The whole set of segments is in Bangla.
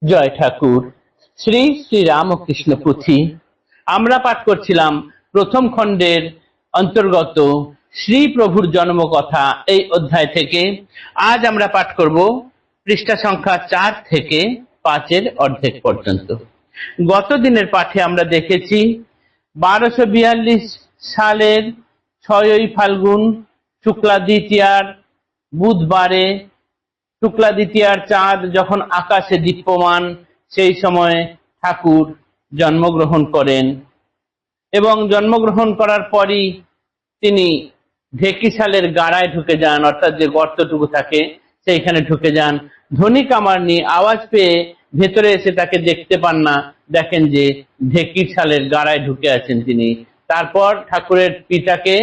জয় ঠাকুর। শ্রী শ্রী রামকৃষ্ণ পুঁথি আমরা পাঠ করছিলাম প্রথম খণ্ডের অন্তর্গত শ্রী প্রভুর জন্মকথা এই অধ্যায় থেকে। আজ আমরা পাঠ করব পৃষ্ঠা সংখ্যা 4 থেকে 5-এর অর্ধেক পর্যন্ত। গত দিনের পাঠে আমরা দেখেছি 1242 সালের 6ই ফাল্গুন শুক্লা দ্বিতীয়ার বুধবারে শুক্লা দ্বিতীয়ার চাঁদ যখন আকাশে দীপ্যমান, সেই সময় ঠাকুর জন্মগ্রহণ করেন এবং জন্মগ্রহণ করার পরই তিনি ঢেকিশালের গাড়ায় ঢুকে যান, অর্থাৎ যে গর্তটুকু থাকে সেইখানে ঢুকে যান। ধ্বনি কামারনি আওয়াজ পেয়ে ভেতরে এসে তাকে দেখতে পান না, দেখেন যে ঢেকিশালের গাড়ায় ঢুকে আছেন তিনি। তারপর ঠাকুরের পিতাকে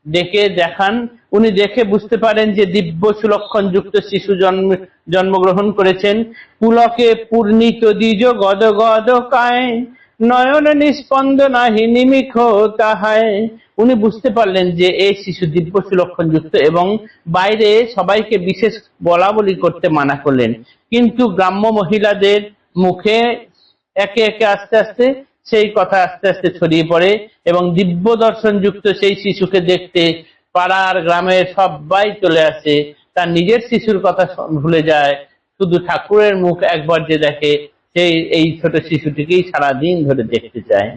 ডেকে দেখান, উনি দেখে বুঝতে পারেন যে দিব্য সুলক্ষণ যুক্ত শিশু জন্মগ্রহণ করেছেন। পুলকে পূর্ণিত দ্বিজ গদ গদ কায়, নয়ন নিস্পন্দ নাহি নিমিখ তাহায়। উনি বুঝতে পারলেন যে এই শিশু দিব্য সুলক্ষণ যুক্ত এবং বাইরে সবাইকে বিশেষ বলা বলি করতে মানা করলেন, কিন্তু গ্রাম্য মহিলাদের মুখে একে একে আস্তে আস্তে সেই কথা আস্তে আস্তে ছড়িয়ে পড়ে এবং দিব্য দর্শন যুক্ত সেই শিশুকে দেখতে পাড়ার গ্রামের সবাই চলে আসে। তার নিজের শিশুর কথা ভুলে যায়, শুধু ঠাকুরের মুখ একবার যে দেখে সেই এই ছোট শিশুটিকেই সারাদিন ধরে দেখতে চায়,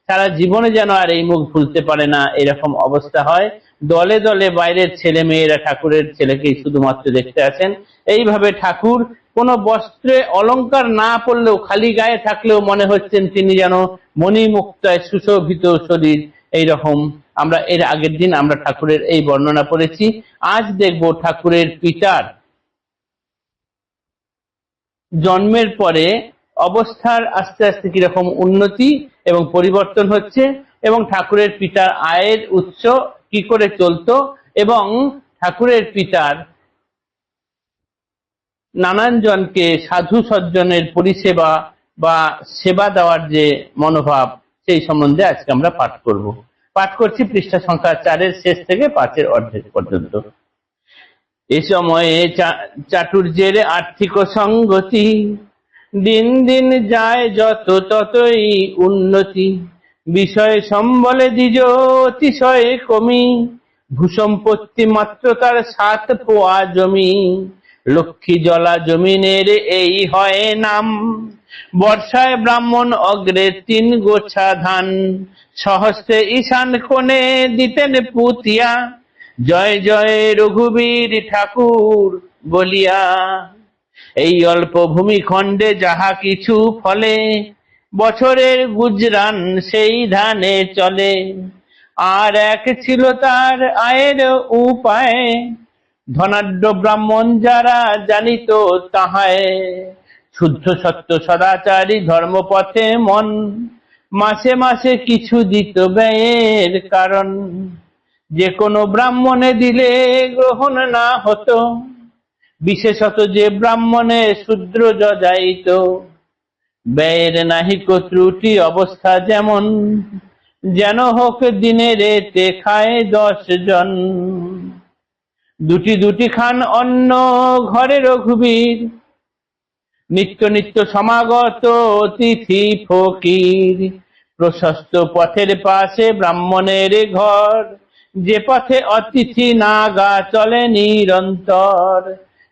সারা জীবনে যেন আর এই মুখ ভুলতে পারে না, এরকম অবস্থা হয়। দলে দলে বাইরের ছেলে মেয়েরা ঠাকুরের ছেলেকেই শুধুমাত্র দেখতে আসেন। এইভাবে ঠাকুর কোনো বস্ত্রে অলংকার না পরলেও, খালি গায়ে থাকলেও মনে হচ্ছেন তিনি যেন মণিমুক্তায় সুশোভিত শরীর। এইরকম আমরা এর আগের দিন আমরা ঠাকুরের এই বর্ণনা পড়েছি। আজ দেখব ঠাকুরের পিতার জন্মের পরে অবস্থার আস্তে আস্তে কিরকম উন্নতি এবং পরিবর্তন হচ্ছে, এবং ঠাকুরের পিতার আয়ের উৎস কি করে চলতো, এবং ঠাকুরের পিতার নানান জনকে সাধু সজ্জনের পরিষেবা বা সেবা দেওয়ার যে মনোভাব, সেই সম্বন্ধে আজকে আমরা পাঠ করব। পাঠ করছি পৃষ্ঠা সংখ্যা 4-এর শেষ থেকে 5-এর অর্ধেক পর্যন্ত। এ সময়ে চাটুর্যের আর্থিক সঙ্গতি, দিন দিন যায় যত ততই উন্নতি। বিষয় সম্বলে দ্বিজ অতিশয় কমি, ভূসম্পত্তি মাত্র তার 7 পোয়া জমি। লক্ষ্মী জলা জমিনের এই হয় নাম, বর্ষায় ব্রাহ্মণ অগ্রে 3 গোছা ধান। সহস্রে ঈশান কোণে দিতেন পুতিয়া, জয় জয় রঘুবীর ঠাকুর বলিয়া। এই অল্প ভূমিখণ্ডে যাহা কিছু ফলে, বছরের গুজরান সেই ধানে চলে। আর এক ছিল তার আয়ের উপায়, ধনাঢ্য ব্রাহ্মণ যারা জানিত তাহায়। শুদ্ধ সত্য সদাচারী ধর্মপথে মন, মাসে মাসে কিছু দিত ব্যয়ের কারণ। যে কোনো ব্রাহ্মণে দিলে গ্রহণ না হতো, বিশেষত যে ব্রাহ্মণে শূদ্র যজাইত। ব্যয়ের নাহিক ত্রুটি অবস্থা যেমন, যেন হোক দিনে রেতে খায় 10 জন। দুটি দুটি খান অন্ন ঘরে রঘুবীর, নিত্য নিত্য সমাগত অতিথি ফকির। প্রশস্ত পথের পাশে ব্রাহ্মণের ঘর, যে পথে অতিথি নাগা চলে নিরন্তর।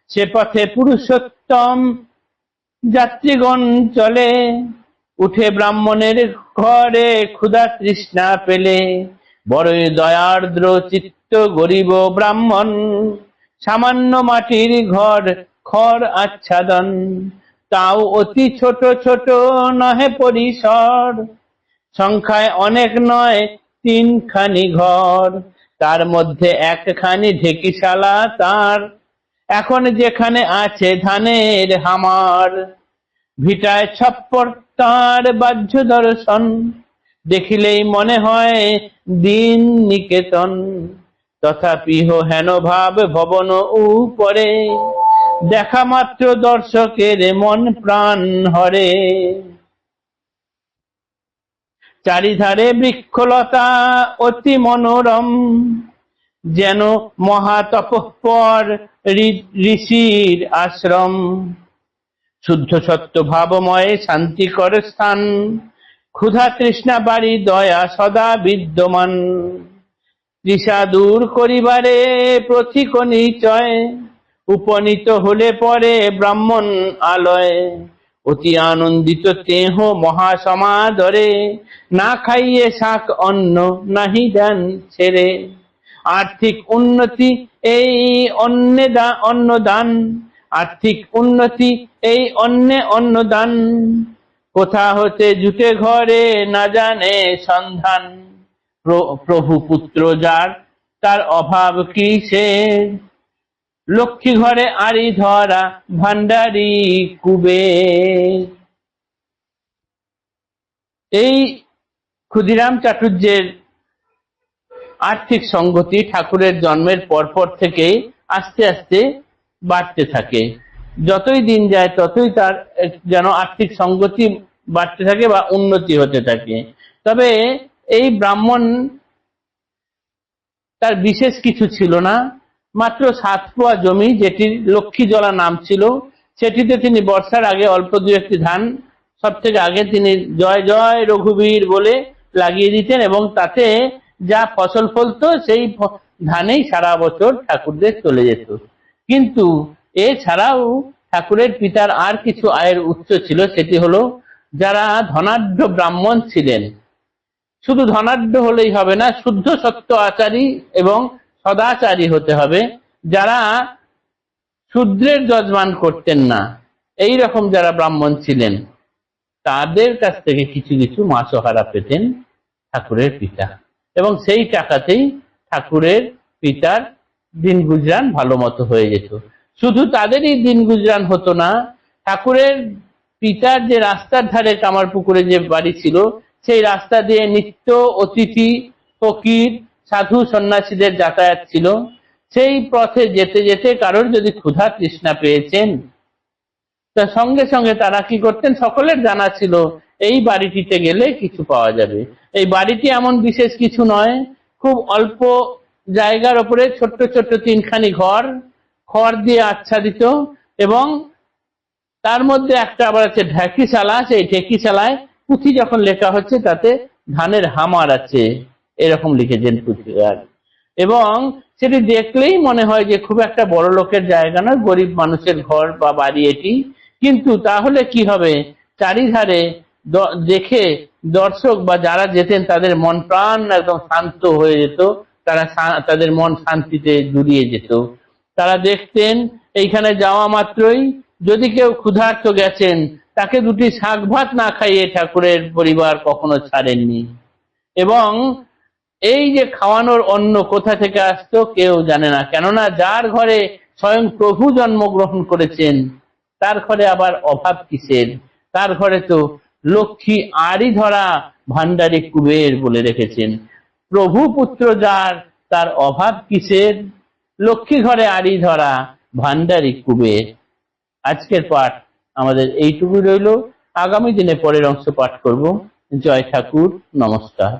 সে পথে পুরুষোত্তম যাত্রীগণ চলে, উঠে ব্রাহ্মণের ঘরে ক্ষুধা তৃষ্ণা পেলে। বড়ই দয়ার্দ্র চিত্ত গরিব ব্রাহ্মণ, সামান্য মাটির ঘর খড় আচ্ছাদন। তাও অতি ছোট ছোট নহে পরিসর, সংখ্যায় অনেক নয় 3 খানি ঘর। তার মধ্যে 1 খানি ঢেকিশালা তার, এখন যেখানে আছে ধানের হামার। ভিটায় ছপ্পর তার বাহ্য দর্শন, দেখিলেই মনে হয় দিন নিকেতন। তথাপি হেন ভাব ভবন উপরে, দেখা মাত্র দর্শকের মন প্রাণ হরে। চারিধারে বৃক্ষলতা অতি মনোরম, যেন মহাতপঃপর ঋষির আশ্রম। শুদ্ধ সত্য ভাবময় শান্তি করে স্থান, ক্ষুধা তৃষ্ণা বাড়ি দয়া সদা বিদ্যমান, তৃষা দূর করিবারে প্রথিক নিচয়, উপনীত হলে পরে ব্রাহ্মণ আলয়, অতি আনন্দিত তেহ মহাসমাদরে, না খাইয়ে শাক অন্ন নাহি দেন ছেড়ে, আর্থিক উন্নতি এই অন্নদান, আর্থিক উন্নতি এই অন্নদান, কোথা হতে জুটে ঘরে না জানে সন্ধান, প্রভু পুত্র যার তার অভাব কিসের, লক্ষ্মী ঘরে আড়ি ধরা ভান্ডারি কুবের। এই ক্ষুদিরাম চাটুর্যের আর্থিক সঙ্গতি ঠাকুরের জন্মের পরপর থেকে আস্তে আস্তে বাড়তে থাকে। যতই দিন যায় ততই তার যেন আর্থিক সঙ্গতি বাড়তে থাকে বা উন্নতি হতে থাকে। তবে এই ব্রাহ্মণ তার বিশেষ কিছু ছিল না, মাত্র 7 পোয়া জমি, যেটির লক্ষ্মীজলা নাম ছিল, সেটিতে তিনি বর্ষার আগে অল্প দু একটি ধান সব থেকে আগে তিনি জয় জয় রঘুবীর বলে লাগিয়ে দিতেন, এবং তাতে যা ফসল ফলতো সেই ধানেই সারা বছর ঠাকুরদের চলে যেত। কিন্তু এছাড়াও ঠাকুরের পিতার আর কিছু আয়ের উৎস ছিল, সেটি হলো যারা ধনাঢ্য ব্রাহ্মণ ছিলেন। শুধু ধনাঢ্য হলেই হবে না, শুদ্ধ সত্য আচারী এবং সদাচারী হতে হবে। যারা শূদ্রের যজমান করতেন না, এই রকম যারা ব্রাহ্মণ ছিলেন, তাদের কাছ থেকে কিছু কিছু মাসোহারা পেতেন ঠাকুরের পিতা, এবং সেই টাকাতেই ঠাকুরের পিতার দিন গুজরান ভালো মতো হয়ে যেত। শুধু তাদেরই দিন গুজরান হতো না, ঠাকুরের পিতার যে রাস্তার ধারে কামারপুকুরে যে বাড়ি ছিল, সেই রাস্তা দিয়ে নিত্য অতিথি ফকির সাধু সন্ন্যাসীদের যাতায়াত ছিল। সেই পথে যেতে যেতে কারোর যদি ক্ষুধা তৃষ্ণা পেয়েছেন, তা সঙ্গে সঙ্গে তারা কি করতেন, সকলের জানা ছিল এই বাড়িটিতে গেলে কিছু পাওয়া যাবে। এই বাড়িটি এমন বিশেষ কিছু নয়, খুব অল্প জায়গার উপরে ছোট্ট ছোট্ট 3খানি ঘর, খড় দিয়ে আচ্ছাদিত, এবং তার মধ্যে একটা আবার আছে ঢেকিশালা। সেই ঢেকিশালায় পুঁথি যখন লেখা হচ্ছে তাতে ধানের হামার আছে, এরকম লিখেছেন পুঁথিকার, এবং সেটি দেখলেই মনে হয় যে খুব একটা বড় লোকের জায়গা নয়, গরিব মানুষের ঘর বা বাড়ি এটি। কিন্তু তাহলে কি হবে, চারিধারে দেখে দর্শক বা যারা যেতেন তাদের মন প্রাণ একদম শান্ত হয়ে যেত, তাদের মন শান্তিতে জুড়িয়ে যেত। তারা দেখতেন এইখানে যাওয়া মাত্রই যদি কেউ ক্ষুধার্ত গেছেন, তাকে 2টি শাক ভাত না খাইয়ে ঠাকুরের পরিবার কখনো ছাড়েননি। এবং এই যে খাওয়ানোর অন্ন কোথা থেকে আসতো কেউ জানে না, কেননা যার ঘরে স্বয়ং প্রভু জন্মগ্রহণ করেছেন তার ঘরে আবার অভাব কিসের, তার ঘরে তো লক্ষ্মী আড়ি ধরা ভান্ডারি কুবের বলে রেখেছেন। প্রভু পুত্র যার তার অভাব কিসের, লক্ষ্মী ঘরে আড়ি ধরা ভান্ডারি কুবের। আজকের পাঠ আমাদের এইটুকু রইল, আগামী দিনে পরের অংশ পাঠ করব। জয় ঠাকুর, নমস্কার।